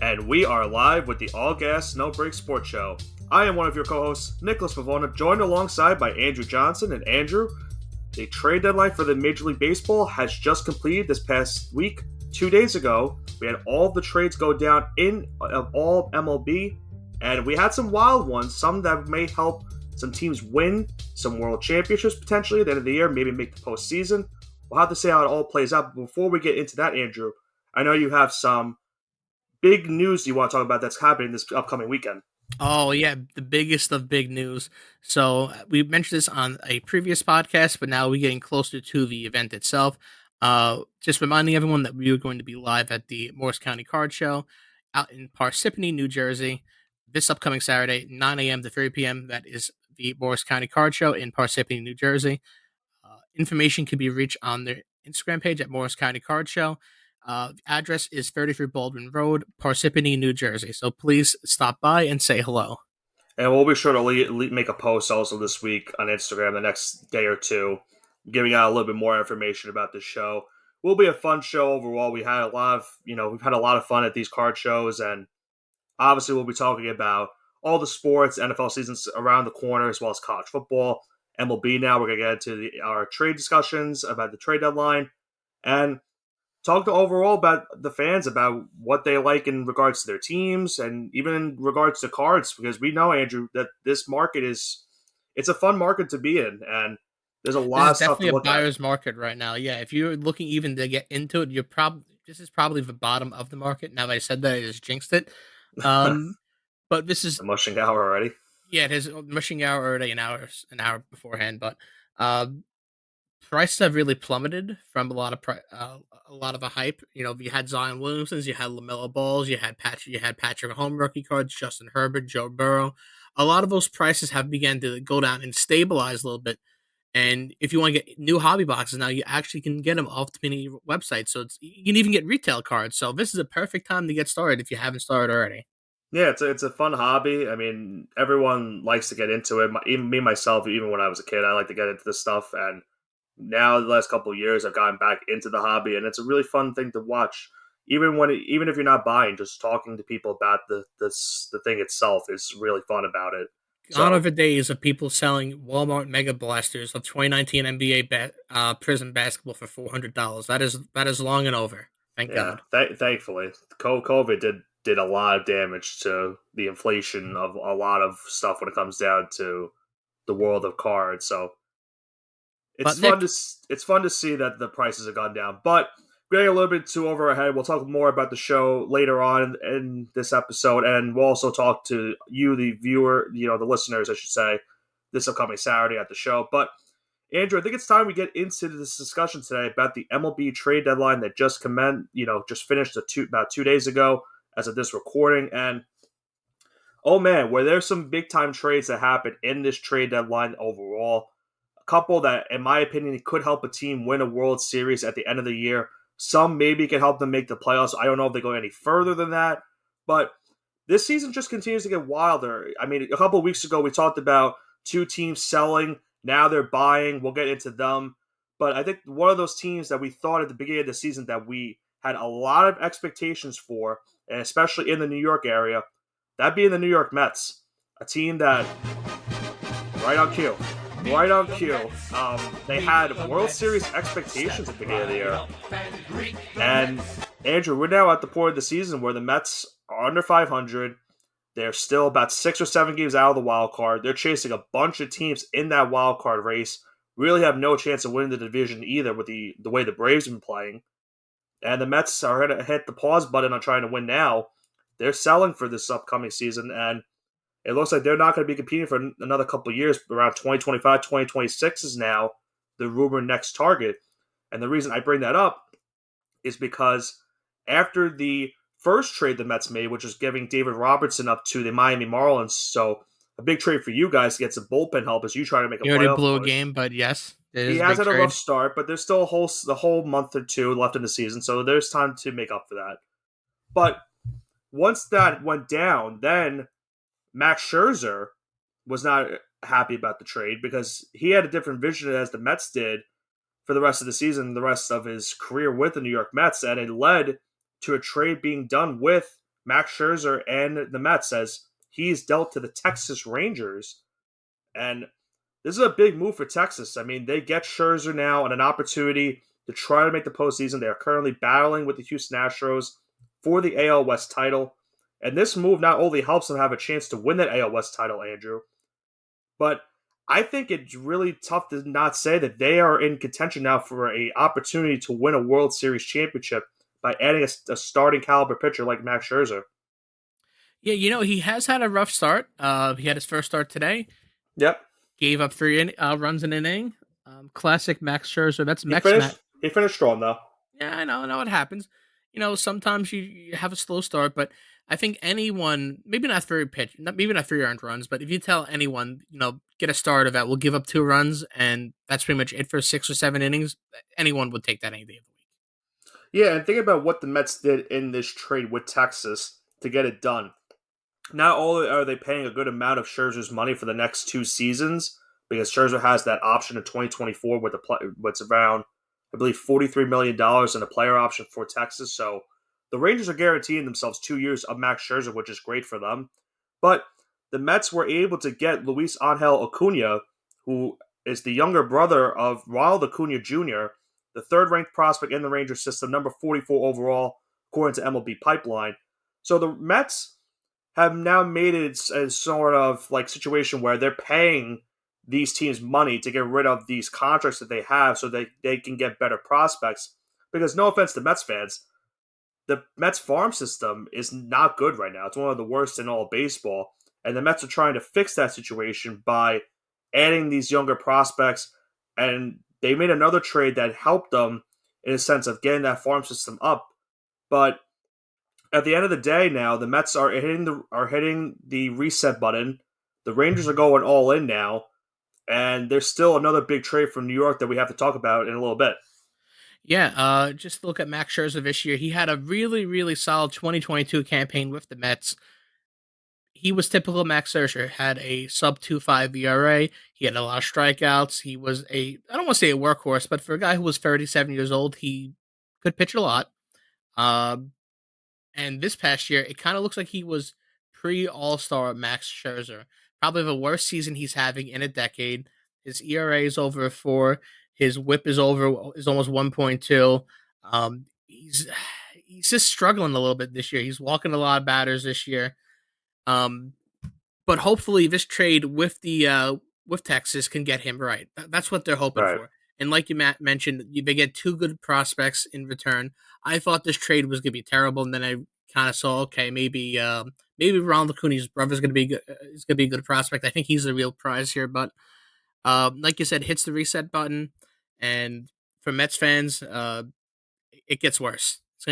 And we are live with the All Gas No Break Sports Show. I am one of your co-hosts, Nicholas Pavona, joined alongside by Andrew Johnson. And Andrew, the trade deadline for the Major League Baseball has just completed this past week. 2 days ago, we had all of the trades go down of all MLB, and we had some wild ones, some that may help some teams win some world championships potentially at the end of the year, maybe make the postseason. We'll have to see how it all plays out. But before we get into that, Andrew, I know you have some big news you want to talk about that's happening this upcoming weekend. Oh, yeah, the biggest of big news. So we mentioned this on a previous podcast, but now we're getting closer to the event itself. Just reminding everyone that we are going to be live at the Morris County Card Show out in Parsippany, New Jersey, this upcoming Saturday, 9 a.m. to 3 p.m. That is the Morris County Card Show in Parsippany, New Jersey. Information can be reached on their Instagram page at Morris County Card Show. The address is 33 Baldwin Road, Parsippany, New Jersey. So please stop by and say hello. And we'll be sure to make a post also this week on Instagram the next day or two, giving out a little bit more information about the show. Will be a fun show overall. We've had a lot of fun at these card shows, and obviously we'll be talking about all the sports, NFL seasons around the corner, as well as college football, MLB. Now we're gonna get into our trade discussions about the trade deadline, and talk to overall about the fans, about what they like in regards to their teams and even in regards to cards, because we know, Andrew, that this market it's a fun market to be in, and there's a lot of stuff to look at. Definitely a buyer's market right now. Yeah, if you're looking even to get into it, this is probably the bottom of the market. Now that I said that, I just jinxed it. But this is the mushing hour already. Yeah, it is mushing hour already an hour beforehand, but prices have really plummeted from a lot of the hype. You know, you had Zion Williamson's, you had LaMelo Balls, you had Patrick Home rookie cards, Justin Herbert, Joe Burrow. A lot of those prices have begun to go down and stabilize a little bit. And if you want to get new hobby boxes now, you actually can get them off the mini website. So you can even get retail cards. So this is a perfect time to get started if you haven't started already. Yeah, it's a fun hobby. I mean, everyone likes to get into it. Even me myself, even when I was a kid, I like to get into this stuff. And now the last couple of years, I've gotten back into the hobby, and it's a really fun thing to watch. Even if you're not buying, just talking to people about the thing itself is really fun about it. Gone are the days of people selling Walmart Mega Blasters of 2019 NBA Prism basketball for $400. That is long and over. Thank God. Thankfully, COVID did a lot of damage to the inflation of a lot of stuff when it comes down to the world of cards. So it's fun to see that the prices have gone down. But getting a little bit too over our head, we'll talk more about the show later on in this episode, and we'll also talk to you, the viewer, the listeners, I should say, this upcoming Saturday at the show. But Andrew, I think it's time we get into this discussion today about the MLB trade deadline that just finished about 2 days ago as of this recording. And oh man, were there some big time trades that happened in this trade deadline overall? A couple that, in my opinion, could help a team win a World Series at the end of the year. Some maybe can help them make the playoffs. I don't know if they go any further than that. But this season just continues to get wilder. I mean, a couple of weeks ago, we talked about two teams selling. Now they're buying. We'll get into them. But I think one of those teams that we thought at the beginning of the season that we had a lot of expectations for, and especially in the New York area, that being the New York Mets. A team that, right on cue. They had World Series expectations at the beginning of the year. And Andrew, we're now at the point of the season where the Mets are under 500. They're still about 6 or 7 games out of the wild card. They're chasing a bunch of teams in that wild card race. Really have no chance of winning the division either with the way the Braves have been playing. And the Mets are going to hit the pause button on trying to win now. They're selling for this upcoming season, and it looks like they're not going to be competing for another couple of years. Around 2025, 2026 is now the rumored next target. And the reason I bring that up is because after the first trade the Mets made, which was giving David Robertson up to the Miami Marlins, so a big trade for you guys to get some bullpen help as you try to make a playoff push. You already blew a game, but yes. He has had a rough start, but there's still the whole month or two left in the season, so there's time to make up for that. But once that went down, then Max Scherzer was not happy about the trade because he had a different vision as the Mets did for the rest of the season, the rest of his career with the New York Mets, and it led to a trade being done with Max Scherzer and the Mets as he's dealt to the Texas Rangers. And this is a big move for Texas. I mean, they get Scherzer now and an opportunity to try to make the postseason. They are currently battling with the Houston Astros for the AL West title. And this move not only helps them have a chance to win that AL West title, Andrew, but I think it's really tough to not say that they are in contention now for an opportunity to win a World Series championship by adding a starting caliber pitcher like Max Scherzer. Yeah, he has had a rough start. He had his first start today. Yep. Gave up 3 runs in an inning. Classic Max Scherzer. That's He finished strong, though. Yeah, I know it happens. Sometimes you have a slow start, but I think anyone, maybe not 3 earned runs, but if you tell anyone, get a starter that will give up 2 runs and that's pretty much it for 6 or 7 innings, anyone would take that any day of the week. Yeah, and think about what the Mets did in this trade with Texas to get it done. Not only are they paying a good amount of Scherzer's money for the next 2 seasons, because Scherzer has that option in 2024 with what's around, I believe, $43 million in a player option for Texas. So the Rangers are guaranteeing themselves 2 years of Max Scherzer, which is great for them. But the Mets were able to get Luis Angel Acuna, who is the younger brother of Ronald Acuna Jr., the third-ranked prospect in the Rangers system, number 44 overall, according to MLB Pipeline. So the Mets have now made it a sort of like situation where they're paying these teams money to get rid of these contracts that they have so they can get better prospects. Because no offense to Mets fans, the Mets farm system is not good right now. It's one of the worst in all of baseball. And the Mets are trying to fix that situation by adding these younger prospects. And they made another trade that helped them in a sense of getting that farm system up. But at the end of the day now, the Mets are hitting the reset button. The Rangers are going all in now. And there's still another big trade from New York that we have to talk about in a little bit. Yeah, just look at Max Scherzer this year. He had a really, really solid 2022 campaign with the Mets. He was typical Max Scherzer, had a sub-2.5 ERA. He had a lot of strikeouts. He was I don't want to say a workhorse, but for a guy who was 37 years old, he could pitch a lot. And this past year, it kind of looks like he was pre-All-Star Max Scherzer. Probably the worst season he's having in a decade. His ERA is over 4. His WHIP is almost 1.2. He's just struggling a little bit this year. He's walking a lot of batters this year. But hopefully this trade with Texas can get him right. That's what they're hoping for. And like you mentioned, they get 2 good prospects in return. I thought this trade was going to be terrible, and then I kind of saw, okay, maybe Ronald Acuna's brother is going to be good. Is going to be a good prospect. I think he's the real prize here. But like you said, hits the reset button, and for Mets fans, it gets worse. It's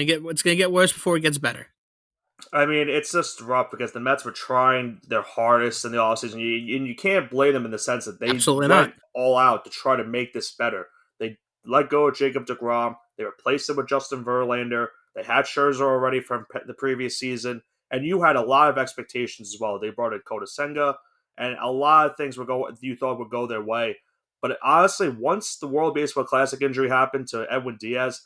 gonna get worse before it gets better. I mean, it's just rough because the Mets were trying their hardest in the offseason, and you can't blame them in the sense that they went all out to try to make this better. They let go of Jacob deGrom. They replaced him with Justin Verlander. They had Scherzer already from the previous season, and you had a lot of expectations as well. They brought in Kota Senga, and a lot of things you thought would go their way. But honestly, once the World Baseball Classic injury happened to Edwin Diaz,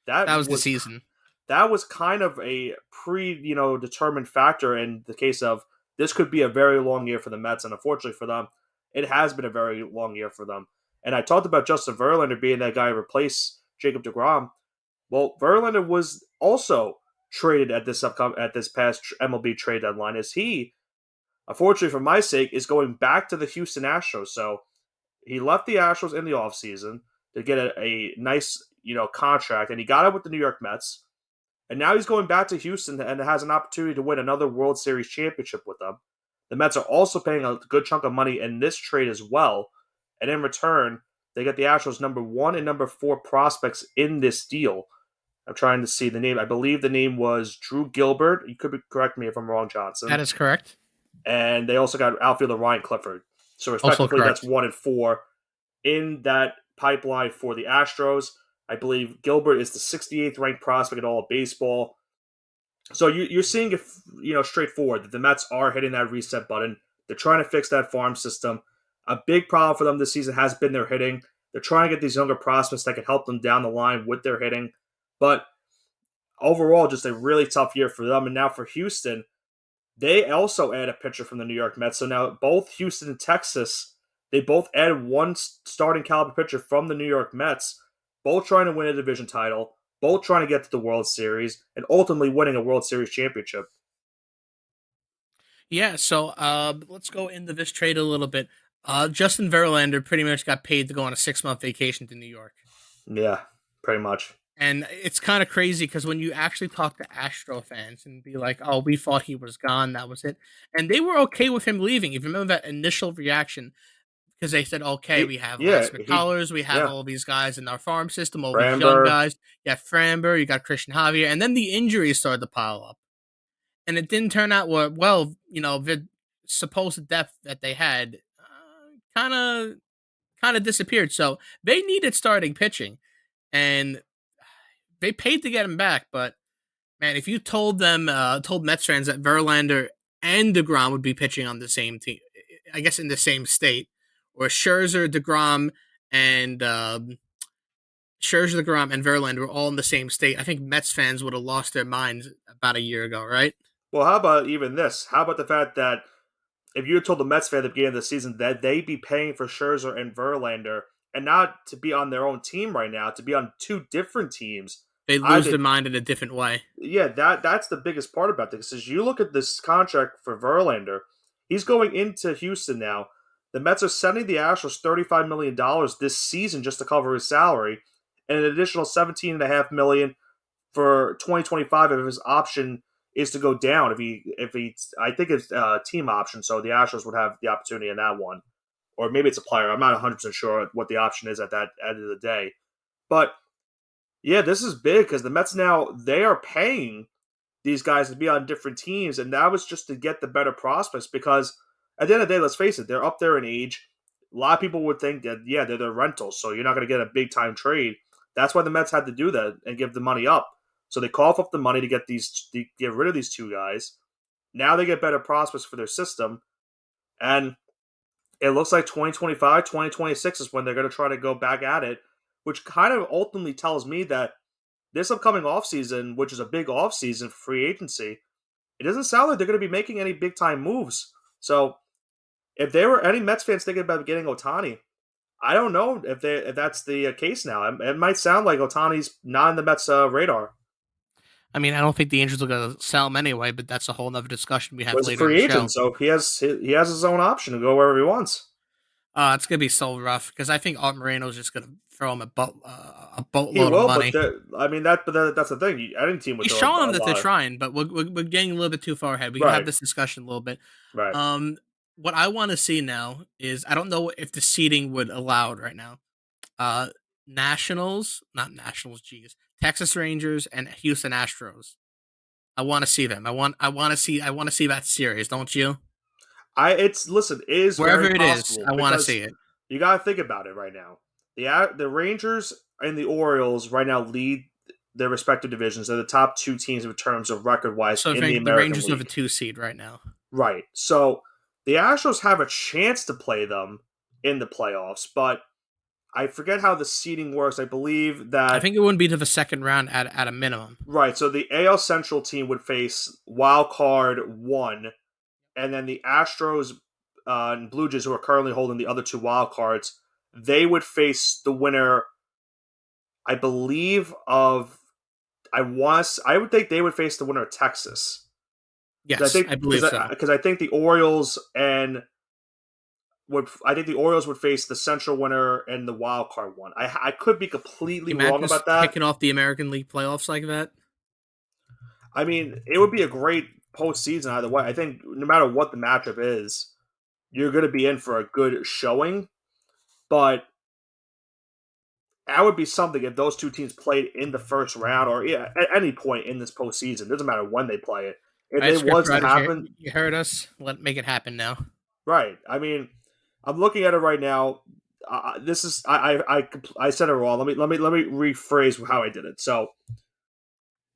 that was the season. That was kind of a determined factor in the case of this could be a very long year for the Mets, and unfortunately for them, it has been a very long year for them. And I talked about Justin Verlander being that guy to replace Jacob deGrom. Well, Verlander was also traded at this past MLB trade deadline, as he, unfortunately for my sake, is going back to the Houston Astros. So he left the Astros in the offseason to get a nice contract, and he got it with the New York Mets. And now he's going back to Houston and has an opportunity to win another World Series championship with them. The Mets are also paying a good chunk of money in this trade as well. And in return, they get the Astros number 1 and number 4 prospects in this deal. I'm trying to see the name. I believe the name was Drew Gilbert. You could correct me if I'm wrong, Johnson. That is correct. And they also got outfielder Ryan Clifford. So respectively, that's 1 and 4 in that pipeline for the Astros. I believe Gilbert is the 68th ranked prospect in all of baseball. So you're seeing it, straightforward that the Mets are hitting that reset button. They're trying to fix that farm system. A big problem for them this season has been their hitting. They're trying to get these younger prospects that can help them down the line with their hitting. But overall, just a really tough year for them. And now for Houston, they also add a pitcher from the New York Mets. So now both Houston and Texas, they both added one starting caliber pitcher from the New York Mets, both trying to win a division title, both trying to get to the World Series, and ultimately winning a World Series championship. Yeah, so let's go into this trade a little bit. Justin Verlander pretty much got paid to go on a 6-month vacation to New York. Yeah, pretty much. And it's kind of crazy because when you actually talk to Astro fans and be like, oh, we thought he was gone, that was it. And they were okay with him leaving. If you remember that initial reaction, because they said, okay, we have Les McCullers, we have all these guys in our farm system, all these young guys. You got Framber, you got Christian Javier, and then the injuries started to pile up. And it didn't turn out well. The supposed depth that they had kind of disappeared. So they needed starting pitching, and they paid to get him back. But man, if you told Mets fans that Verlander and DeGrom would be pitching on the same team, I guess in the same state, or Scherzer, DeGrom, and Verlander were all in the same state, I think Mets fans would have lost their minds about a year ago, right? Well, how about even this? How about the fact that if you had told the Mets fan at the beginning of the season that they'd be paying for Scherzer and Verlander, and not to be on their own team right now, to be on two different teams, they lose their mind in a different way. Yeah, that's the biggest part about this. Is you look at this contract for Verlander, he's going into Houston now. The Mets are sending the Astros $35 million this season just to cover his salary, and an additional $17.5 million for 2025 if his option is to go down. If he, I think it's a team option, so the Astros would have the opportunity in that one, or maybe it's a player. I'm not 100% sure what the option is at that end of the day, but yeah, this is big because the Mets now, they are paying these guys to be on different teams, and that was just to get the better prospects because at the end of the day, let's face it, they're up there in age. A lot of people would think that, yeah, they're rentals, so you're not going to get a big-time trade. That's why the Mets had to do that and give the money up. So they cough up the money to get rid of these two guys. Now they get better prospects for their system, and it looks like 2025, 2026 is when they're going to try to go back at it, which kind of ultimately tells me that this upcoming offseason, which is a big offseason for free agency, it doesn't sound like they're going to be making any big-time moves. So if there were any Mets fans thinking about getting Ohtani, I don't know if that's the case now. It might sound like Ohtani's not in the Mets' radar. I mean, I don't think the Angels are going to sell him anyway, but that's a whole other discussion we have later. He's a free agent, so he has his own option to go wherever he wants. It's going to be so rough because I think Art Moreno's just going to throw him a boatload of money. But that's the thing. Any team would. He's showing them that they're trying, but we're getting a little bit too far ahead. We can have this discussion a little bit. Right. What I want to see now is I don't know if the seating would allow it right now. Texas Rangers and Houston Astros. I want to see them. I want to see that series, don't you? It is wherever it is. I want to see it. You got to think about it right now. The Rangers and the Orioles right now lead their respective divisions. They're the top two teams in terms of record-wise so in the American the Rangers League. have a 2 seed right now. Right. So the Astros have a chance to play them in the playoffs, but I forget how the seeding works. I believe that... I think it wouldn't be to the second round at a minimum. Right. So the AL Central team would face Wild Card 1, and then the Astros and Blue Jays, who are currently holding the other two wild cards, they would face the winner, I believe, I would think they would face the winner of Texas. Yes, I believe so. Because I think the Orioles would face the Central winner and the wild card one. I could be completely wrong about that. Kicking off the American League playoffs like that. I mean, it would be a great postseason either way. I think no matter what the matchup is, you're going to be in for a good showing. But that would be something if those two teams played in the first round or at any point in this postseason. It doesn't matter when they play it. If it was to happen, you heard us. Make it happen now. Right. I mean, I'm looking at it right now. This is I said it wrong. Let me rephrase how I did it. So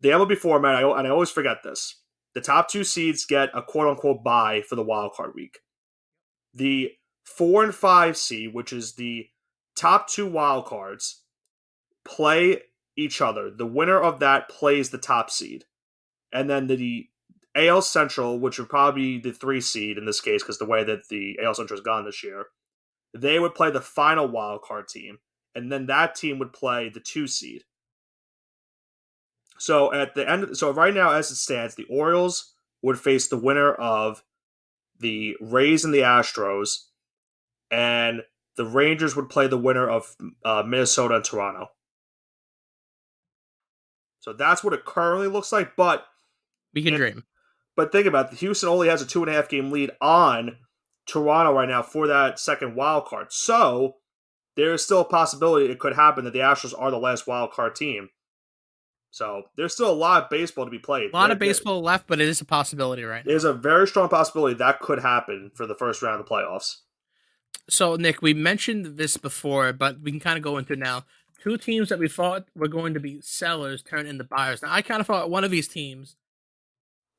the MLB format, and I always forget this. The top 2 seeds get a quote unquote bye for the wild card week. The 4 and 5 seed, which is the top 2 wild cards, play each other. The winner of that plays the top seed. And then the AL Central, which would probably be the 3 seed in this case, because the way that the AL Central has gone this year, they would play the final wild card team. And then that team would play the 2 seed. So at the end, so right now as it stands, the Orioles would face the winner of the Rays and the Astros, and the Rangers would play the winner of Minnesota and Toronto. So that's what it currently looks like. But we can dream. But think about it. Houston only has a 2.5 game lead on Toronto right now for that second wild card. So there is still a possibility it could happen that the Astros are the last wild card team. So there's still a lot of baseball to be played. A lot of baseball left, but it is a possibility right now. There's a very strong possibility that could happen for the first round of the playoffs. So, Nick, we mentioned this before, but we can kind of go into it now. 2 teams that we thought were going to be sellers turn into buyers. Now, I kind of thought one of these teams,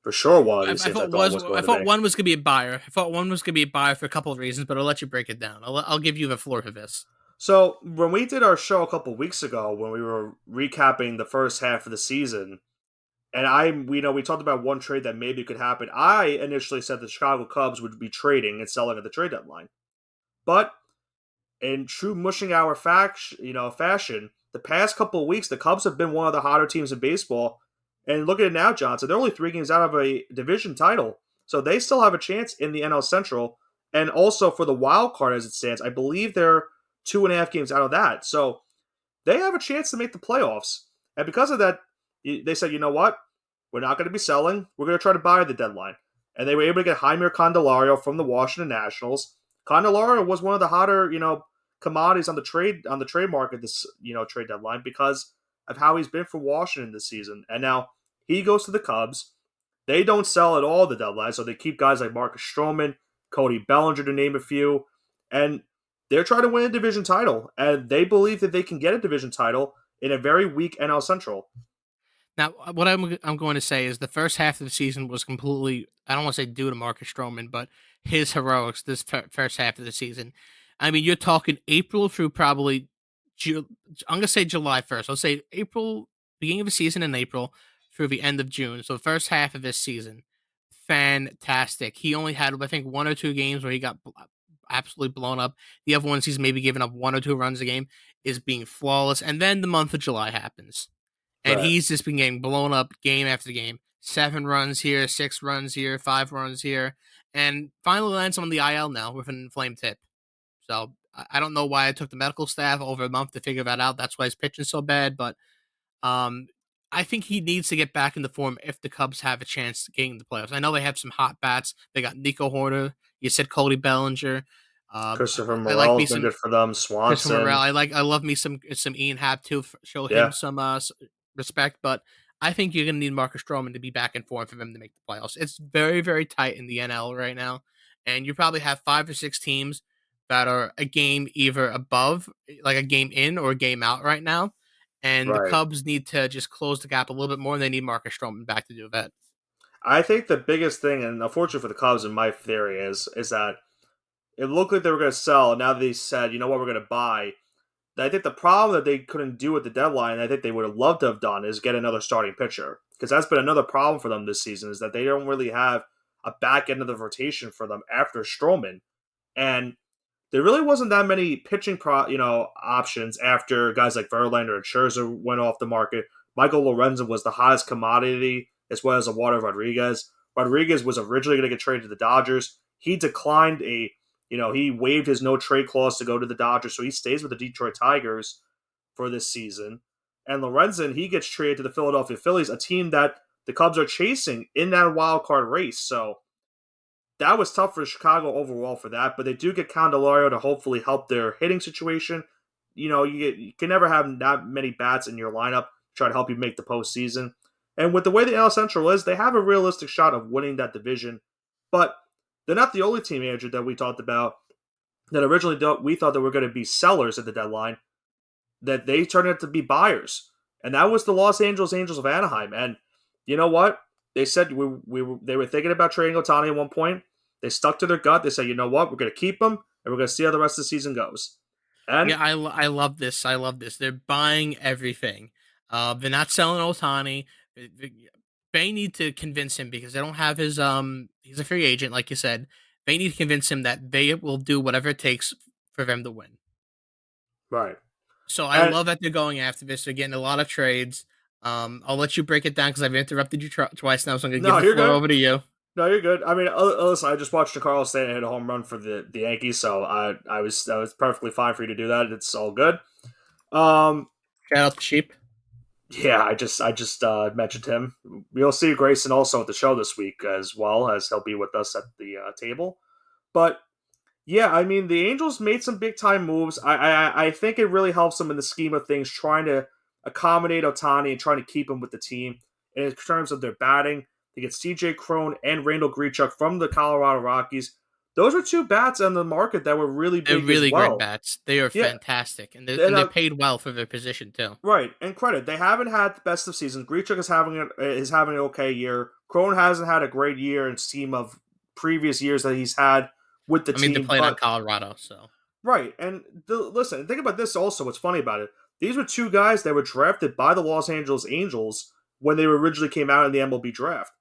for sure, one of these I teams thought one was going to be a buyer. I thought one was going to be a buyer for a couple of reasons, but I'll let you break it down. I'll give you the floor for this. So when we did our show a couple of weeks ago, when we were recapping the first half of the season, and we talked about one trade that maybe could happen. I initially said the Chicago Cubs would be trading and selling at the trade deadline, but in true mushing hour fashion, the past couple of weeks, the Cubs have been one of the hotter teams in baseball. And look at it now, Johnson. They're only 3 games out of a division title. So they still have a chance in the NL Central. And also for the wild card as it stands, I believe they're 2.5 games out of that. So they have a chance to make the playoffs. And because of that, they said, you know what? We're not going to be selling. We're going to try to buy at the deadline. And they were able to get Jaime Candelario from the Washington Nationals. Candelario was one of the hotter, commodities on the trade market this, trade deadline because of how he's been for Washington this season. And now he goes to the Cubs. They don't sell at all at the deadline, so they keep guys like Marcus Stroman, Cody Bellinger, to name a few. And they're trying to win a division title. And they believe that they can get a division title in a very weak NL Central. Now, what I'm going to say is the first half of the season was completely, I don't want to say due to Marcus Stroman, but his heroics this first half of the season. I mean, you're talking April through probably, I'm going to say July 1st. I'll say April, beginning of the season in April through the end of June. So the first half of this season, fantastic. He only had, I think, 1 or 2 games where he got absolutely blown up. The other ones he's maybe given up 1 or 2 runs a game, is being flawless. And then the month of July happens. And he's just been getting blown up game after game. 7 runs here, 6 runs here, 5 runs here. And finally lands on the IL now with an inflamed hip. So I don't know why it took the medical staff over a month to figure that out. That's why he's pitching so bad. But I think he needs to get back into form if the Cubs have a chance getting the playoffs. I know they have some hot bats. They got Nico Horner. You said Cody Bellinger. Christopher Morel's been good for them. Swanson. Christopher Morel. I love me some Ian Happ too. Show him some respect. But I think you're going to need Marcus Stroman to be back in form for them to make the playoffs. It's very, very tight in the NL right now. And you probably have 5 or 6 teams that are a game either above, like a game in or a game out right now. And the Cubs need to just close the gap a little bit more, and they need Marcus Stroman back to do that. I think the biggest thing, and unfortunately for the Cubs, in my theory, is that it looked like they were going to sell, and now they said, you know what, we're going to buy. I think the problem that they couldn't do at the deadline, I think they would have loved to have done, is get another starting pitcher. Because that's been another problem for them this season, is that they don't really have a back end of the rotation for them after Stroman. And there really wasn't that many pitching options after guys like Verlander and Scherzer went off the market. Michael Lorenzen was the hottest commodity, as well as Eduardo Rodriguez. Rodriguez was originally going to get traded to the Dodgers. He declined he waived his no trade clause to go to the Dodgers, so he stays with the Detroit Tigers for this season. And Lorenzen, he gets traded to the Philadelphia Phillies, a team that the Cubs are chasing in that wild card race. So that was tough for Chicago overall for that, but they do get Candelario to hopefully help their hitting situation. You can never have that many bats in your lineup to try to help you make the postseason. And with the way the NL Central is, they have a realistic shot of winning that division. But they're not the only team, Andrew, that we talked about that originally we thought that were going to be sellers at the deadline, that they turned out to be buyers. And that was the Los Angeles Angels of Anaheim. And you know what? They said they were thinking about trading Ohtani at one point. They stuck to their gut. They said, you know what? We're going to keep him, and we're going to see how the rest of the season goes. And yeah, I love this. I love this. They're buying everything. They're not selling Otani. They need to convince him because they don't have his he's a free agent, like you said. They need to convince him that they will do whatever it takes for them to win. Right. So I And love that they're going after this. They're getting a lot of trades. I'll let you break it down because I've interrupted you twice now, so I'm going to give no, the you're floor good. over to you. No, you're good. I mean, listen, I just watched Carlos Stanton hit a home run for the Yankees, so I was perfectly fine for you to do that. It's all good. Um, Shout out the sheep. yeah, I just mentioned him. We'll see Grayson also at the show this week as well, as he'll be with us at the table. But yeah, I mean, the Angels made some big time moves. I think it really helps them in the scheme of things, trying to accommodate Otani and trying to keep him with the team. In terms of their batting, they get C.J. Cron and Randall Grichuk from the Colorado Rockies. Those were two bats on the market that were really They're big as really great well. bats. They are Yeah, fantastic, and and, they're paid well for their position too. right. And credit, they haven't had the best of seasons. Grichuk is having an okay year. Cron hasn't had a great year in scheme of previous years that he's had with the I mean, they team, played on but Colorado, so right, and listen, think about this also. What's funny about it? These were two guys that were drafted by the Los Angeles Angels when they originally came out in the MLB draft,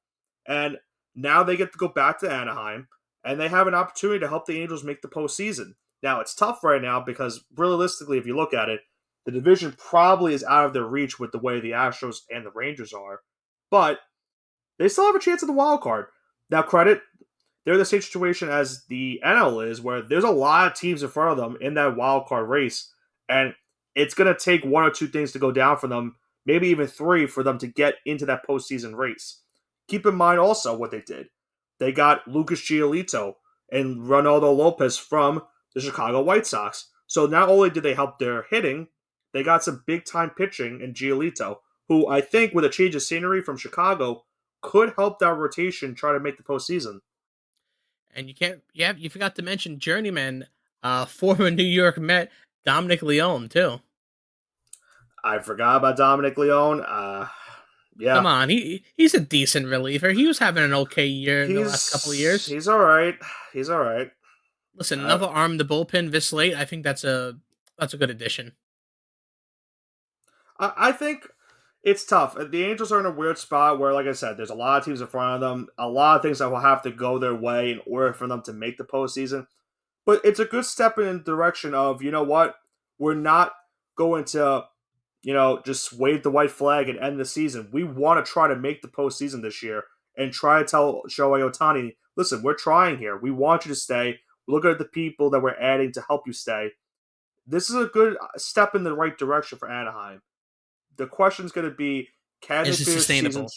and now they get to go back to Anaheim, and they have an opportunity to help the Angels make the postseason. Now it's tough right now because realistically, if you look at it, the division probably is out of their reach with the way the Astros and the Rangers are, but they still have a chance at the wild card. Now, credit, they're in the same situation as the NL is, where there's a lot of teams in front of them in that wild card race, and it's going to take one or two things to go down for them, maybe even three, for them to get into that postseason race. Keep in mind also what they did. They got Lucas Giolito and Ronaldo Lopez from the Chicago White Sox. So not only did they help their hitting, they got some big time pitching in Giolito, who I think with a change of scenery from Chicago could help that rotation try to make the postseason. and you can't. Yeah, you forgot to mention journeyman, former New York Met Dominic Leone too. I forgot about Dominic Leone. Come Yeah, on, he's a decent reliever. He was having an okay year in the last couple of he's years. he's all right. He's all right. Listen, Uh, another arm in the bullpen this late. I think that's a good addition. I think it's tough. The Angels are in a weird spot where, like I said, there's a lot of teams in front of them, a lot of things that will have to go their way in order for them to make the postseason. But it's a good step in the direction of, you know what, we're not going to, just wave the white flag and end the season. We want to try to make the postseason this year and try to tell Shohei Ohtani, listen, we're trying here. We want you to stay. Look at the people that we're adding to help you stay. This is a good step in the right direction for Anaheim. The question is going to be, can they Is it finish the season sustainable?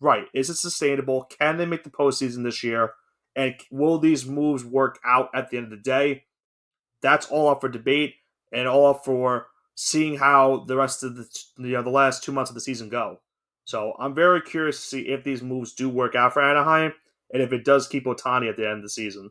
right? Is it sustainable? Can they make the postseason this year? And will these moves work out at the end of the day? That's all up for debate and all up for seeing how the rest of the last 2 months of the season go. So I'm very curious to see if these moves do work out for Anaheim and if it does keep Otani at the end of the season.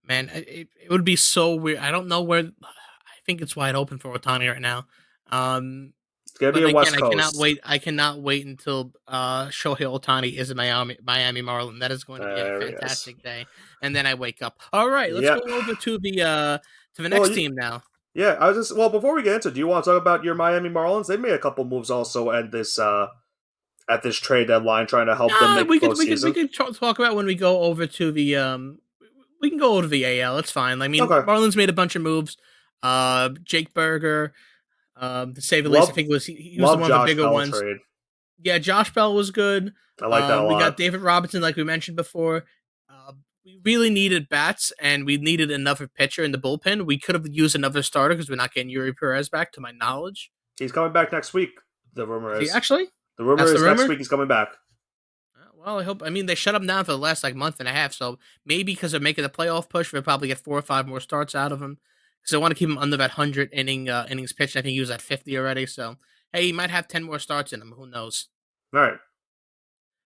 Man, it would be so weird. I don't know where. I think it's wide open for Otani right now. Um, It's gonna be but a again, West I cannot Coast. wait. I cannot wait until Shohei Otani is a Miami Marlin. That is going to be a There he is. fantastic day. And then I wake up. All right, let's Yeah. go over to the Well, next team now. yeah. I was just before we get into, it, do you want to talk about your Miami Marlins? They made a couple moves also at this trade deadline, trying to help them Nah, make the we postseason. could talk about when we go over to the We can go over to the AL. It's fine. I mean, Okay. Marlins made a bunch of moves. Jake Berger, to say the least. I Love think he was the love one of the Josh bigger Bell ones. trade. Yeah, Josh Bell was good. I like that a We lot. got David Robinson, like we mentioned before. We really needed bats, and we needed another pitcher in the bullpen. We could have used another starter because we're not getting Yuri Perez back, to my knowledge. He's coming back next week. The rumor Is he is. actually? The rumor That's the is next rumor. week he's coming back. Well, I hope. I mean, they shut him down for the last month and a half, so maybe because they're making the playoff push, they'll probably get 4 or 5 more starts out of him. Because I want to keep him under that 100 innings pitched. I think he was at 50 already. So hey, he might have 10 more starts in him. Who knows? All right.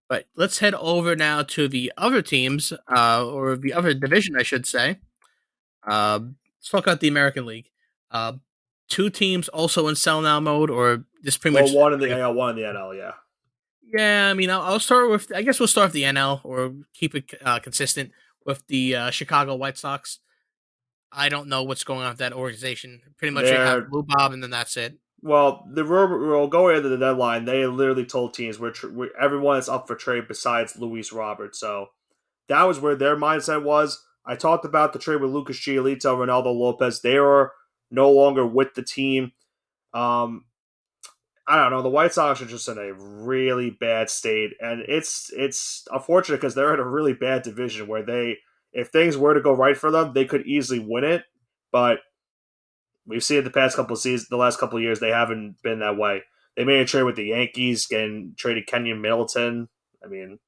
But let's head over now to the other teams, or the other division, I should say. Let's talk about the American League. Uh, Two teams also in sell now mode, or just pretty Well, much. one in the AL, one in the NL. Yeah. Yeah, I mean, I'll start with. I guess we'll start with the NL, or keep it consistent with the Chicago White Sox. I don't know what's going on with that organization. Pretty much, they have They're Blue Bob, and then that's it. Well, the rumor going into the deadline, they literally told teams everyone is up for trade besides Luis Robert. So that was where their mindset was. I talked about the trade with Lucas Giolito, Ronaldo Lopez. They are no longer with the team. I don't know. The White Sox are just in a really bad state, and it's unfortunate because they're in a really bad division where if things were to go right for them, they could easily win it. But we've seen it the last couple of years, they haven't been that way. They made a trade with the Yankees and traded Kenyon Middleton. I mean,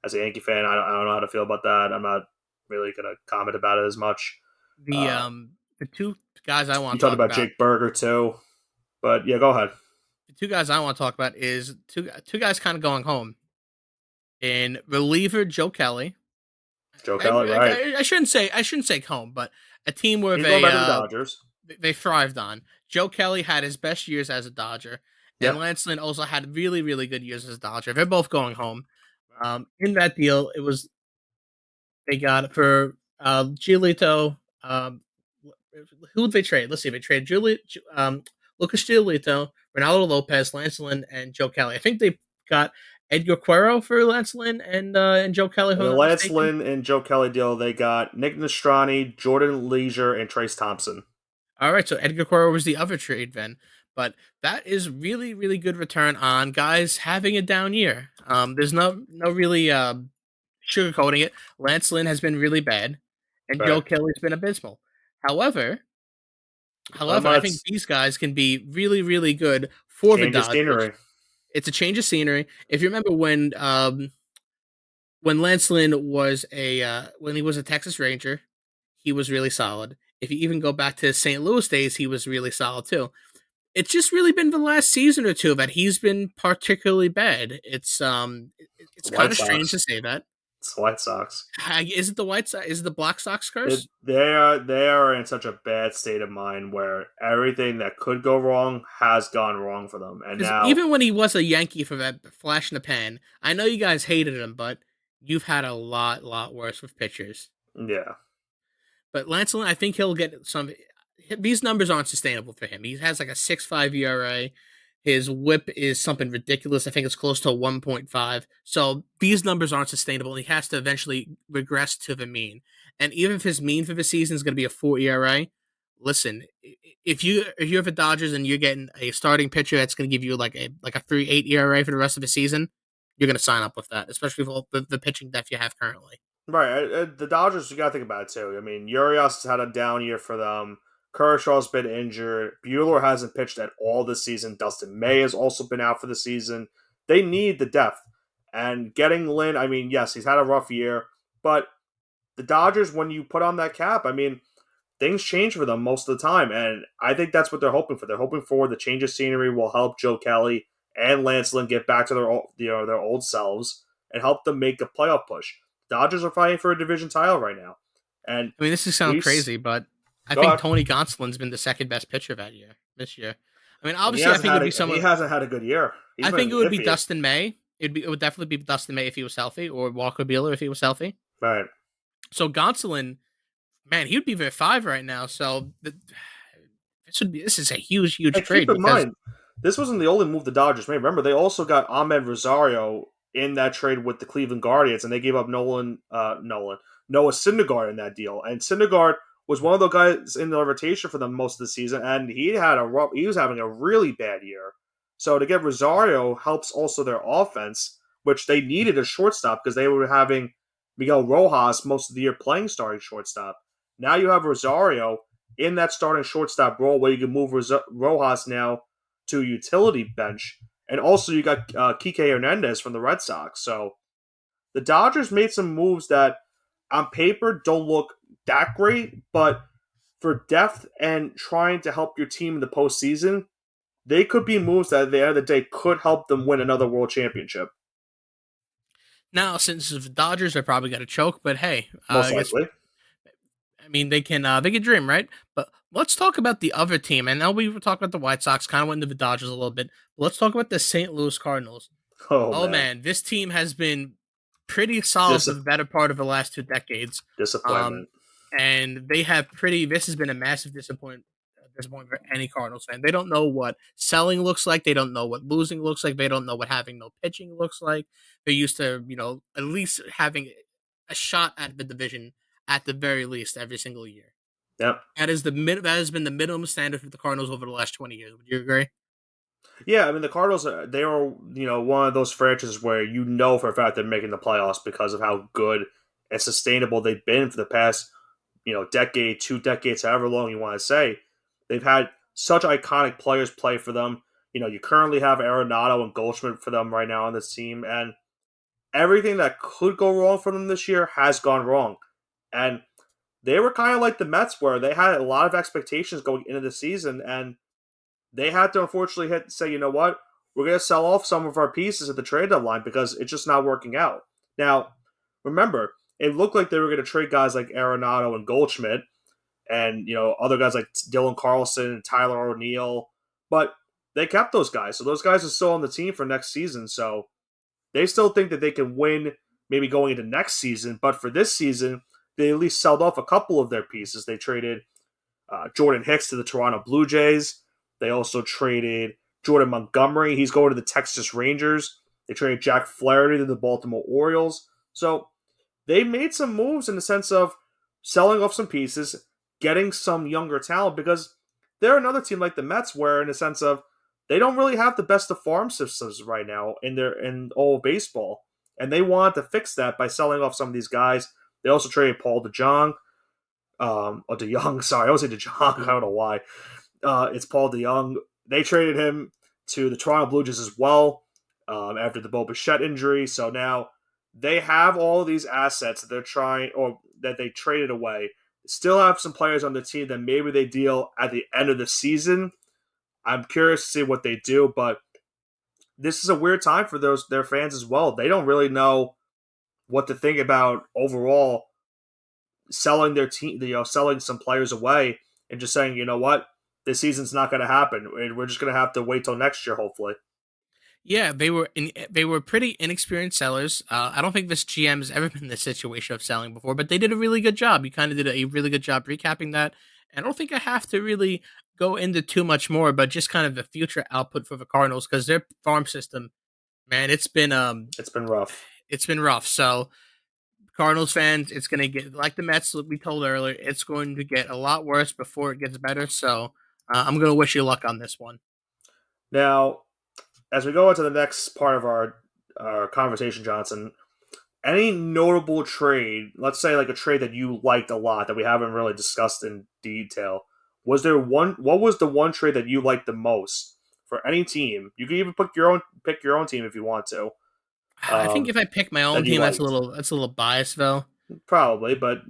as a Yankee fan, I don't know how to feel about that. I'm not really going to comment about it as much. The two guys I You want to talked talk about about. Jake Berger too, but yeah, go ahead. The two guys I want to talk about is two guys kind of going home. In reliever Joe Kelly. Joe Kelly, right? I shouldn't say home, but a team where He's going back to the Dodgers. They thrived on. Joe Kelly had his best years as a Dodger, and Yep. Lance Lynn also had really, really good years as a Dodger. They're both going home. In that deal, they got for Giolito. Who did they trade? Let's see. They traded Lucas Giolito, Ronaldo Lopez, Lance Lynn, and Joe Kelly. I think they got Edgar Cuero for Lance Lynn and Joe Kelly. And If the I'm not Lance mistaken. Lynn and Joe Kelly deal, they got Nick Nostrani, Jordan Leisure, and Trace Thompson. All right, so Edgar Cuero was the other trade then, but that is really, really good return on guys having a down year. There's no really sugarcoating it. Lance Lynn has been really bad, and Right. Joe Kelly's been abysmal. However, I think Let's these guys can be really, really good for the change the Dodgers. scenery. It's a change of scenery. If you remember when Lance Lynn was when he was a Texas Ranger, he was really solid. If you even go back to St. Louis days, he was really solid too. It's just really been the last season or two that he's been particularly bad. It's The kind White of strange Sox. to say that. It's the White Sox. Is it the White Sox? Is it the Black Sox curse? They are in such a bad state of mind where everything that could go wrong has gone wrong for them, and Because now even when he was a Yankee for that flash in the pan, I know you guys hated him, but you've had a lot worse with pitchers. yeah, But Lance Lynn, I think he'll get some. These numbers aren't sustainable for him. He has like a 6.5 ERA. His WHIP is something ridiculous. I think it's close to 1.5. So these numbers aren't sustainable. He has to eventually regress to the mean. And even if his mean for the season is going to be a 4 ERA, listen, if you're the Dodgers and you're getting a starting pitcher that's going to give you like a 3.8 ERA for the rest of the season, you're going to sign up with that, especially with the pitching depth you have currently. right. The Dodgers, you got to think about it too. I mean, Urias has had a down year for them. Kershaw's been injured. Bueller hasn't pitched at all this season. Dustin May has also been out for the season. They need the depth. And getting Lynn, I mean, yes, he's had a rough year, but the Dodgers, when you put on that cap, I mean, things change for them most of the time. And I think that's what they're hoping for. They're hoping for the change of scenery will help Joe Kelly and Lance Lynn get back to their old selves and help them make a playoff push. Dodgers are fighting for a division title right now. And I mean, this is sound we've crazy, but I go think ahead. Tony Gonsolin's been the second best pitcher this year. I mean, He obviously, I hasn't think it had would be he someone. hasn't had a good year. He's I think been it would be iffy. Dustin May. It would definitely be Dustin May if he was healthy, or Walker Buehler if he was healthy. Right. So Gonsolin, man, he would be their 5 right now. So this is a huge And keep trade in because mind, this wasn't the only move the Dodgers made. Remember, they also got Ahmed Rosario in that trade with the Cleveland Guardians, and they gave up Noah Syndergaard in that deal. And Syndergaard was one of the guys in the rotation for them most of the season, and he was having a really bad year. So to get Rosario helps also their offense, which they needed a shortstop because they were having Miguel Rojas most of the year playing starting shortstop. Now you have Rosario in that starting shortstop role where you can move Rojas now to utility bench. And also you got Kike Hernandez from the Red Sox. So the Dodgers made some moves that on paper don't look that great, but for depth and trying to help your team in the postseason, they could be moves that at the end of the day could help them win another world championship. now since the Dodgers are probably going to choke, but hey, Most I guess likely. I mean they can dream, right? But let's talk about the other team. And now we were talking about the White Sox, kind of went into the Dodgers a little bit. But let's talk about the St. Louis Cardinals. Oh, Oh man. man, this team has been pretty solid for the better part of the last 2 decades. Disappointment. And they have pretty. This has been a massive at this point for any Cardinals fan. They don't know what selling looks like. They don't know what losing looks like. They don't know what having no pitching looks like. They're used to, at least having a shot at the division at the very least every single year. Yep. That has been the minimum standard for the Cardinals over the last 20 years. Would you agree? Yeah, I mean the Cardinals, they are one of those franchises where for a fact they're making the playoffs because of how good and sustainable they've been for the past decade, 2 decades, however long you want to say. They've had such iconic players play for them. You currently have Arenado and Goldschmidt for them right now on this team, and everything that could go wrong for them this year has gone wrong. And they were kind of like the Mets, where they had a lot of expectations going into the season, and they had to unfortunately say, you know what, we're going to sell off some of our pieces at the trade deadline because it's just not working out. Now, remember, it looked like they were going to trade guys like Arenado and Goldschmidt and, other guys like Dylan Carlson and Tyler O'Neill, but they kept those guys. So those guys are still on the team for next season. So they still think that they can win maybe going into next season. But for this season, they at least sold off a couple of their pieces. They traded Jordan Hicks to the Toronto Blue Jays. They also traded Jordan Montgomery. He's going to the Texas Rangers. They traded Jack Flaherty to the Baltimore Orioles. So they made some moves in the sense of selling off some pieces, getting some younger talent, because they're another team like the Mets where, in the sense of, they don't really have the best of farm systems right now in all of baseball. And they wanted to fix that by selling off some of these guys. They also traded Paul DeJong. Or DeYoung, sorry. I always say DeJong. I don't know why. It's Paul DeYoung. They traded him to the Toronto Blue Jays as well after the Bo Bichette injury. So now they have all of these assets that they're trying, or that they traded away. Still have some players on the team that maybe they deal at the end of the season. I'm curious to see what they do, but this is a weird time for their fans as well. They don't really know what to think about overall selling their team, selling some players away and just saying, you know what, this season's not going to happen. We're just going to have to wait till next year, hopefully. Yeah, they were pretty inexperienced sellers. I don't think this GM has ever been in this situation of selling before, but they did a really good job. You kind of did a really good job recapping that. And I don't think I have to really go into too much more, but just kind of the future output for the Cardinals, because their farm system, man, it's been rough. It's been rough. So Cardinals fans, it's going to get like the Mets we told earlier. It's going to get a lot worse before it gets better. So I'm going to wish you luck on this one. Now, as we go into the next part of our conversation, Johnson, any notable trade, let's say like a trade that you liked a lot that we haven't really discussed in detail, what was the one trade that you liked the most for any team? You can even pick your own team if you want to. I think if I pick my own team, that's a little biased, though. Probably, but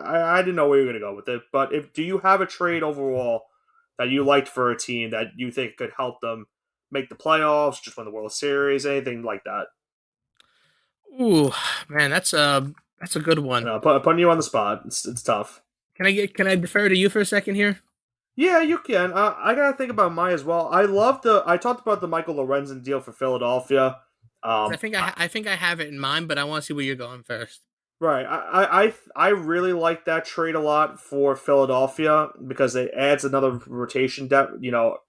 I didn't know where you were going to go with it. But do you have a trade overall that you liked for a team that you think could help them make the playoffs, just win the World Series, anything like that? Ooh, man, that's a good one. Putting you on the spot, it's tough. Can I defer to you for a second here? Yeah, you can. I gotta think about mine as well. I talked about the Michael Lorenzen deal for Philadelphia. I think I have it in mind, but I want to see where you're going first. Right. I really like that trade a lot for Philadelphia because it adds another rotation depth.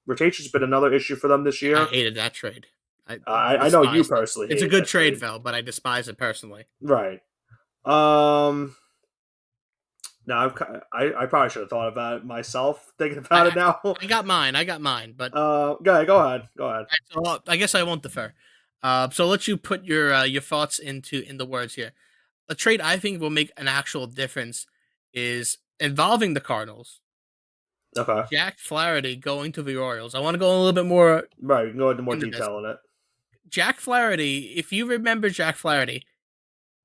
Rotation's been another issue for them this year. I hated that trade. I know you personally. It's a good trade, Phil, but I despise it personally. Right. No, I probably should have thought about it myself. Thinking about it now. I got mine, but go ahead. Right, so I guess I won't defer. So I'll let you put your thoughts in the words here. A trade I think will make an actual difference is involving the Cardinals. Okay. Jack Flaherty going to the Orioles. I want to go a little bit more. Right, we can go into more detail on it. Jack Flaherty, if you remember Jack Flaherty,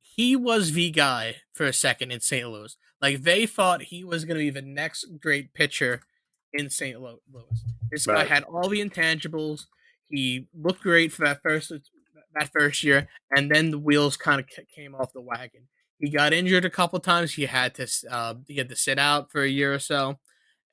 he was the guy for a second in St. Louis. Like, they thought he was going to be the next great pitcher in St. Louis. This guy had all the intangibles. He looked great for that first year, and then the wheels kind of came off the wagon. He got injured a couple times. He had to sit out for a year or so,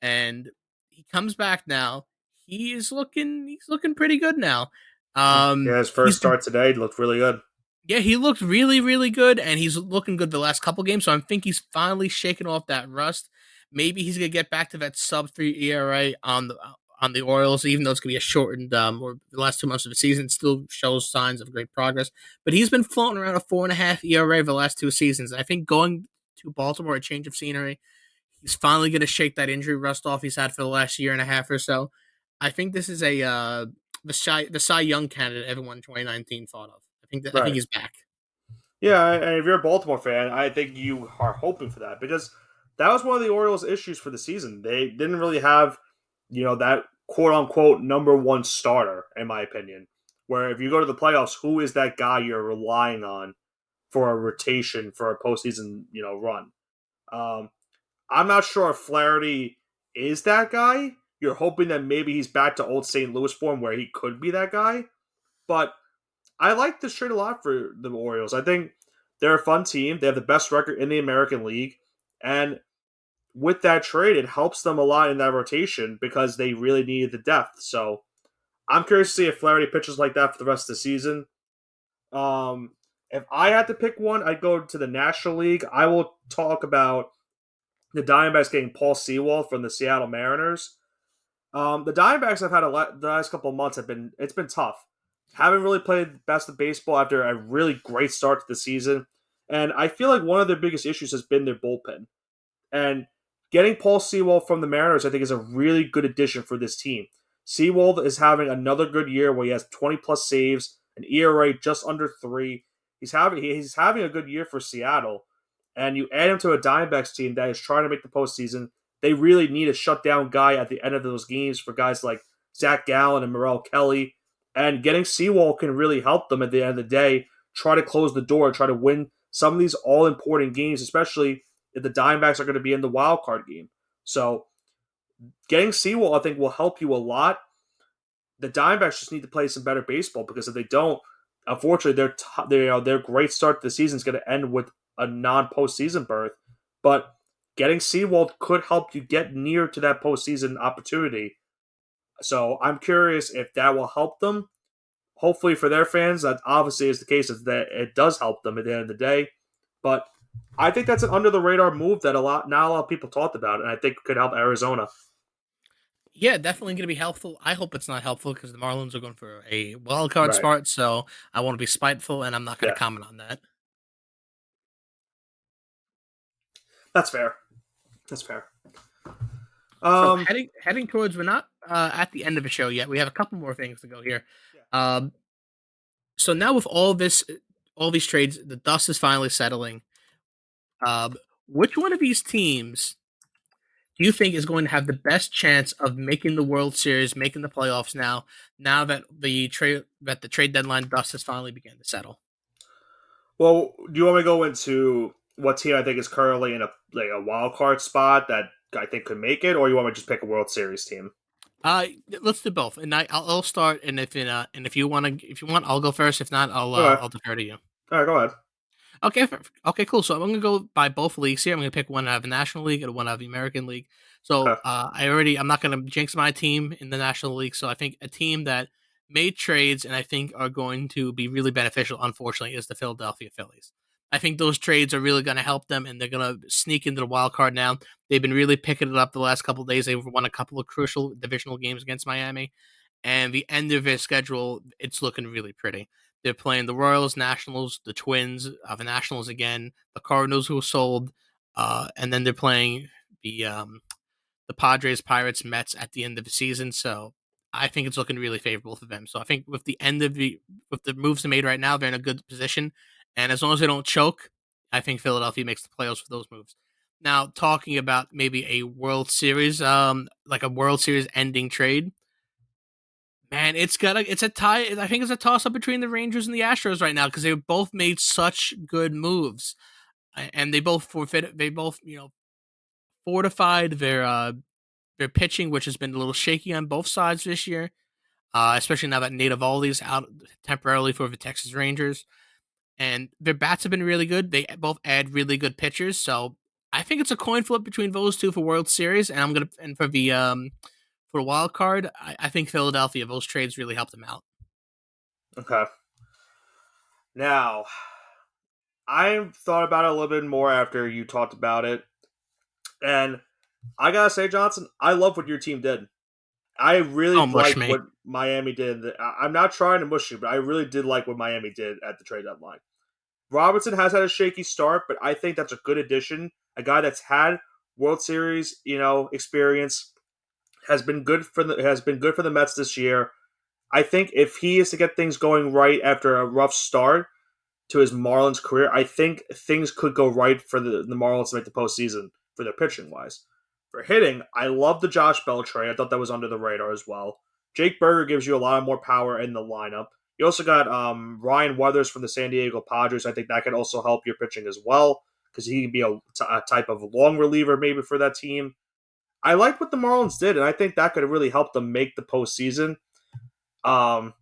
and he comes back now. He's looking pretty good now. His first start today looked really good. Yeah, he looked really, really good, and he's looking good the last couple games. So I think he's finally shaken off that rust. maybe he's gonna get back to that sub 3 ERA on the Orioles, even though it's gonna be a shortened or the last 2 months of the season. It still shows signs of great progress. But he's been floating around a 4.5 ERA the last 2 seasons. I think going to Baltimore, a change of scenery, he's finally gonna shake that injury rust off he's had for the last year and a half or so. I think this is a the Cy Young candidate everyone in 2019 thought of. I think Right. he's back. Yeah, and if you're a Baltimore fan, I think you are hoping for that because that was one of the Orioles' issues for the season. They didn't really have, that quote unquote number one starter, in my opinion. Where if you go to the playoffs, who is that guy you're relying on for a rotation for a postseason, run? Um, I'm not sure if Flaherty is that guy. You're hoping that maybe he's back to old St. Louis form where he could be that guy. But I like this trade a lot for the Orioles. I think they're a fun team. They have the best record in the American League. And with that trade, it helps them a lot in that rotation because they really needed the depth. So I'm curious to see if Flaherty pitches like that for the rest of the season. If I had to pick one, I'd go to the National League. I will talk about the Diamondbacks getting Paul Sewald from the Seattle Mariners. The Diamondbacks have had the last couple of months it's been tough. Haven't really played the best of baseball after a really great start to the season, and I feel like one of their biggest issues has been their bullpen. And getting Paul Sewald from the Mariners, I think, is a really good addition for this team. Sewald is having another good year where he has 20 plus saves, an ERA just under 3. He's having a good year for Seattle, and you add him to a Diamondbacks team that is trying to make the postseason. They really need a shutdown guy at the end of those games for guys like Zach Gallen and Morel Kelly. And getting Sewald can really help them at the end of the day try to close the door, try to win some of these all important games, especially if the Diamondbacks are going to be in the wild card game. So getting Sewald, I think, will help you a lot. The Diamondbacks just need to play some better baseball because if they don't, unfortunately, their great start to the season is going to end with a non-postseason berth. But getting Sewald could help you get near to that postseason opportunity. So I'm curious if that will help them. Hopefully for their fans, that obviously is the case. Is that it does help them at the end of the day. But I think that's an under the radar move that not a lot of people talked about, and I think could help Arizona. Yeah, definitely going to be helpful. I hope it's not helpful because the Marlins are going for a wild card Right. spot, so I want to be spiteful, and I'm not going Yeah. to comment on that. That's fair. That's fair. So heading towards, we're not at the end of the show yet. We have a couple more things to go here. Yeah. So now with all these trades, the dust is finally settling. Which one of these teams do you think is going to have the best chance of making the World Series, making the playoffs now that the trade deadline dust has finally begun to settle? Well, do you want me to go into what team I think is currently in a wild card spot that I think could make it, or you want me to just pick a World Series team? Let's do both, and I'll start, and if you want, I'll go first. If not, Okay. I'll defer to you. All right, go ahead. Okay, okay, cool. So I'm gonna go by both leagues here. I'm gonna pick one out of the National League and one out of the American League. So Okay. I'm not gonna jinx my team in the National League. So I think a team that made trades and I think are going to be really beneficial, unfortunately, is the Philadelphia Phillies. I think those trades are really gonna help them, and they're gonna sneak into the wild card now. They've been really picking it up the last couple of days. They've won a couple of crucial divisional games against Miami, and the end of their schedule, it's looking really pretty. They're playing the Royals, Nationals, the Twins, the Nationals again, the Cardinals who sold, and then they're playing the Padres, Pirates, Mets at the end of the season. So I think it's looking really favorable for them. So I think with the moves they made right now, they're in a good position, and as long as they don't choke, I think Philadelphia makes the playoffs for those moves. Now, talking about maybe a World Series, like a World Series ending trade. Man, it's a tie. I think it's a toss up between the Rangers and the Astros right now because they both made such good moves, and they both forfeit. They both fortified their pitching, which has been a little shaky on both sides this year. Especially now that Nate Eovaldi's out temporarily for the Texas Rangers, and their bats have been really good. They both add really good pitchers, so I think it's a coin flip between those two for World Series. And for the wild card, I think Philadelphia. Those trades really helped them out. Okay. Now, I thought about it a little bit more after you talked about it, and I gotta say, Johnson, I love what your team did. I really Don't mush like me. what Miami did. I'm not trying to mush you, but I really did like what Miami did at the trade deadline. Robinson has had a shaky start, but I think that's a good addition. A guy that's had World Series, experience has been good for the Mets this year. I think if he is to get things going right after a rough start to his Marlins career, I think things could go right for the Marlins to make the postseason for their pitching wise. For hitting, I love the Josh Bell trade. I thought that was under the radar as well. Jake Berger gives you a lot more power in the lineup. You also got Ryan Weathers from the San Diego Padres. I think that could also help your pitching as well because he can be a type of long reliever maybe for that team. I like what the Marlins did, and I think that could really help them make the postseason. Um,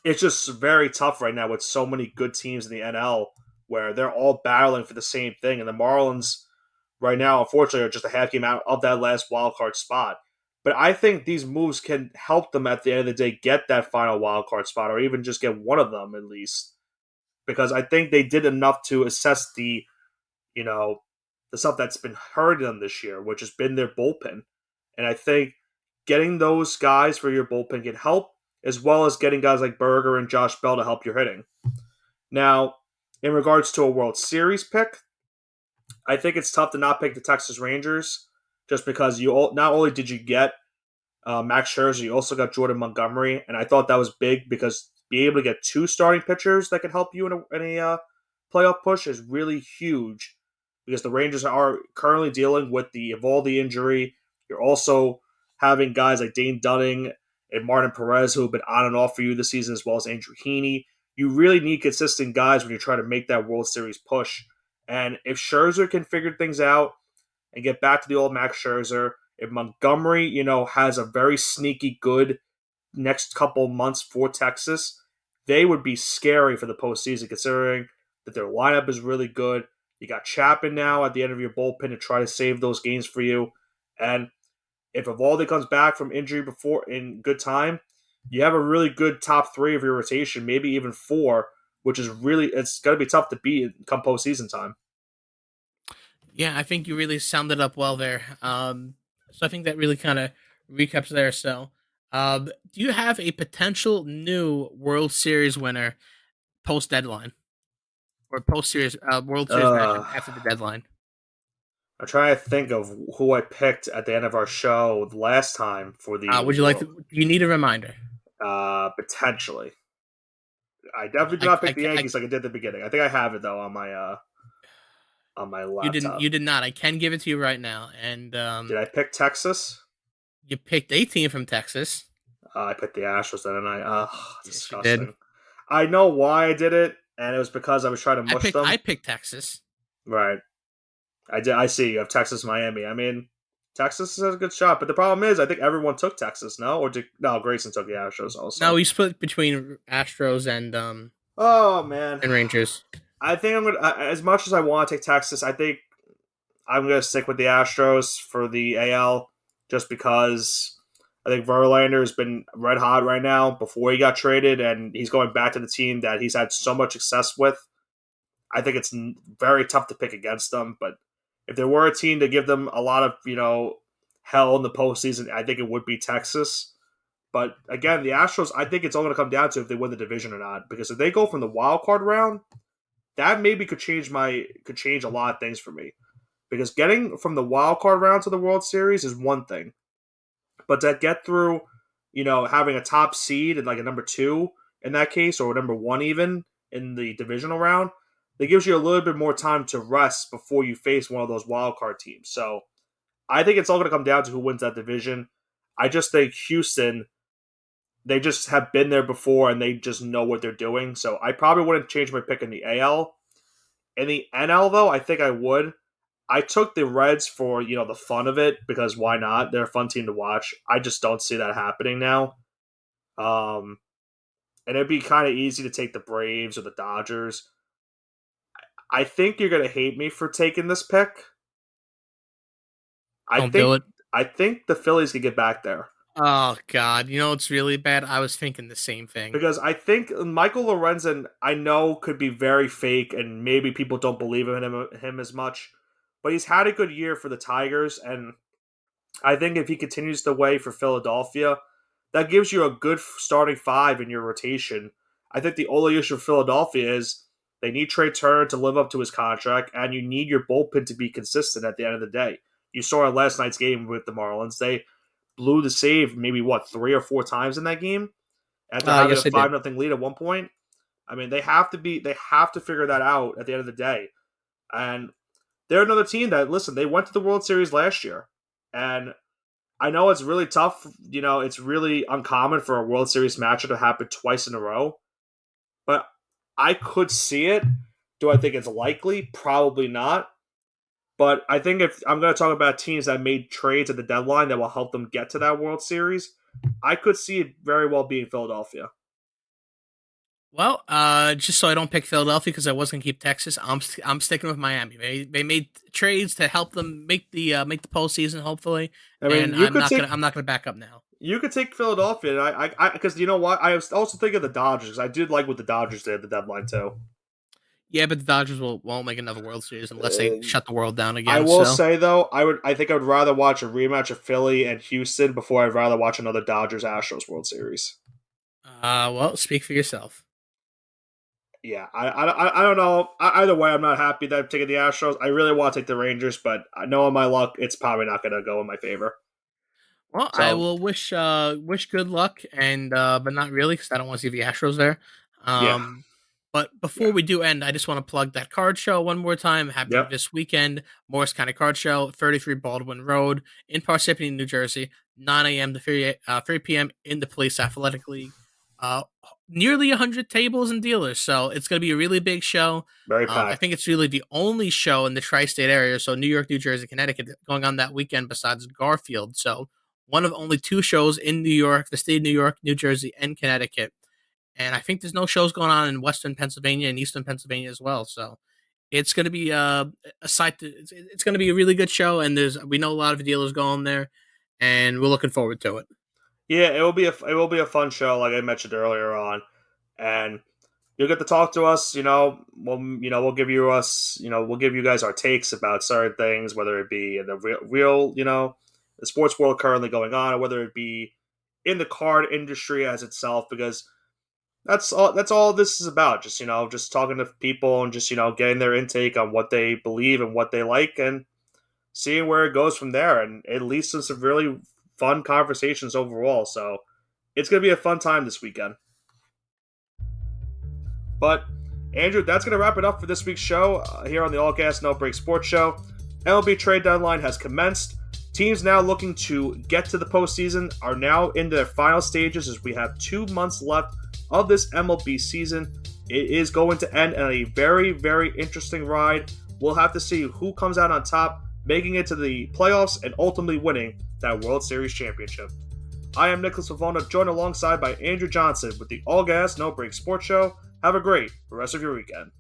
it's just very tough right now with so many good teams in the NL where they're all battling for the same thing, and the Marlins right now, unfortunately, are just a half game out of that last wild card spot. But I think these moves can help them at the end of the day get that final wild card spot, or even just get one of them at least, because I think they did enough to assess you know the stuff that's been hurting them this year, which has been their bullpen, and I think getting those guys for your bullpen can help, as well as getting guys like Berger and Josh Bell to help your hitting. Now, in regards to a World Series pick, I think it's tough to not pick the Texas Rangers just because not only did you get Max Scherzer, you also got Jordan Montgomery, and I thought that was big because being able to get two starting pitchers that can help you in a playoff push is really huge because the Rangers are currently dealing with the Evaldi injury. You're also having guys like Dane Dunning and Martin Perez who have been on and off for you this season, as well as Andrew Heaney. You really need consistent guys when you're trying to make that World Series push. And if Scherzer can figure things out and get back to the old Max Scherzer, if Montgomery, has a very sneaky good next couple months for Texas, they would be scary for the postseason considering that their lineup is really good. You got Chapman now at the end of your bullpen to try to save those games for you. And if Evaldi comes back from injury before in good time, you have a really good top three of your rotation, maybe even four, which is it's going to be tough to beat come postseason time. Yeah, I think you really summed it up well there. So I think that really kind of recaps there. So, do you have a potential new World Series winner post deadline or post series World Series matchup Uh, after the deadline? I'm trying to think of who I picked at the end of our show last time for the Would you like to? world. Do you need a reminder? Potentially. I definitely did I, not I, pick the I, Yankees like I did at the beginning. I think I have it though on my you didn't. laptop. You did not. I can give it to you right now. And Did I pick Texas? you picked a team from Texas. I picked the Astros, didn't I? Yes, you did. Disgusting. I know why I did it, and it was because I was trying to I mush picked. I them. picked Texas. Right. I did. I see. You have Texas, Miami. I mean, Texas has a good shot, but the problem is, I think everyone took Texas. No, Grayson took the Astros No, also. we split between Astros Oh man, and Rangers. I think I'm gonna. As much as I want to take Texas, I think I'm gonna stick with the Astros for the AL, just because I think Verlander has been red hot right now. Before he got traded, and he's going back to the team that he's had so much success with. I think it's very tough to pick against them, but if there were a team to give them a lot of hell in the postseason, I think it would be Texas. But again, the Astros, I think it's all going to come down to if they win the division or not. Because if they go from the wild card round, that maybe could change a lot of things for me. Because getting from the wild card round to the World Series is one thing, but to get through, having a top seed and like a number two in that case, or number one even in the divisional round, that gives you a little bit more time to rest before you face one of those wild card teams. So I think it's all going to come down to who wins that division. I just think Houston, they just have been there before and they just know what they're doing. So I probably wouldn't change my pick in the AL. In the NL, though, I think I would. I took the Reds for, the fun of it because why not? They're a fun team to watch. I just don't see that happening now. Um, and it'd be kind of easy to take the Braves or the Dodgers. I think you're going to hate me for taking this pick. I Don't do think it. I think the Phillies could get back there. Oh God, you know it's really bad. I was thinking the same thing. Because I think Michael Lorenzen, I know, could be very fake, and maybe people don't believe in him as much. But he's had a good year for the Tigers, and I think if he continues the way for Philadelphia, that gives you a good starting five in your rotation. I think the only issue for Philadelphia is they need Trey Turner to live up to his contract, and you need your bullpen to be consistent at the end of the day. You saw in last night's game with the Marlins. They blew the save maybe, 3 or 4 times in that game after having Yes, a they did. 5-0 lead at one point. I mean, they have to figure that out at the end of the day. And they're another team that, listen, they went to the World Series last year. And I know it's really tough. It's really uncommon for a World Series matchup to happen twice in a row. But I could see it. Do I think it's likely? Probably not. But I think if I'm going to talk about teams that made trades at the deadline that will help them get to that World Series, I could see it very well being Philadelphia. Well, just so I don't pick Philadelphia because I was going to keep Texas, I'm sticking with Miami. They made trades to help them make the postseason, hopefully. I mean, and I'm not gonna back up now. You could take Philadelphia, and I because you know what, I was also thinking of the Dodgers because I did like what the Dodgers did at the deadline too. Yeah, but the Dodgers won't make another World Series unless they shut the world down again. I will say though, I think I would rather watch a rematch of Philly and Houston before I'd rather watch another Dodgers Astros World Series. Well, speak for yourself. Yeah, I don't know. Either way, I'm not happy that I'm taking the Astros. I really want to take the Rangers, but I know in my luck, it's probably not going to go in my favor. Well, I will wish good luck, and but not really because I don't want to see the Astros there. Yeah. But before we do end, I just want to plug that card show one more time. Happening this weekend, Morris County Card Show, 33 Baldwin Road in Parsippany, New Jersey, 9 a.m. to 3 p.m. in the Police Athletic League. Nearly 100 tables and dealers, so it's going to be a really big show. Very packed. I think it's really the only show in the tri-state area, so New York, New Jersey, Connecticut, going on that weekend besides Garfield. So one of only 2 shows in New York, the state of New York, New Jersey, and Connecticut. And I think there's no shows going on in Western Pennsylvania and Eastern Pennsylvania as well. So it's going to be a site. It's going to be a really good show, and we know a lot of dealers going there, and we're looking forward to it. Yeah, it will be a fun show, like I mentioned earlier on, and you'll get to talk to us. We'll give you guys our takes about certain things, whether it be in the real the sports world currently going on, or whether it be in the card industry as itself, because that's all this is about. Just talking to people and just getting their intake on what they believe and what they like, and seeing where it goes from there. And it leads to some really fun conversations overall. So it's going to be a fun time this weekend. But Andrew, that's going to wrap it up for this week's show here on the All Gas No Break Sports Show. MLB trade deadline has commenced. Teams now looking to get to the postseason are now in their final stages as we have 2 months left of this MLB season. It is going to end on a very, very interesting ride. We'll have to see who comes out on top, making it to the playoffs and ultimately winning that World Series championship. I am Nicholas Pavona, joined alongside by Andrew Johnson with the All Gas No Break Sports Show. Have a great rest of your weekend.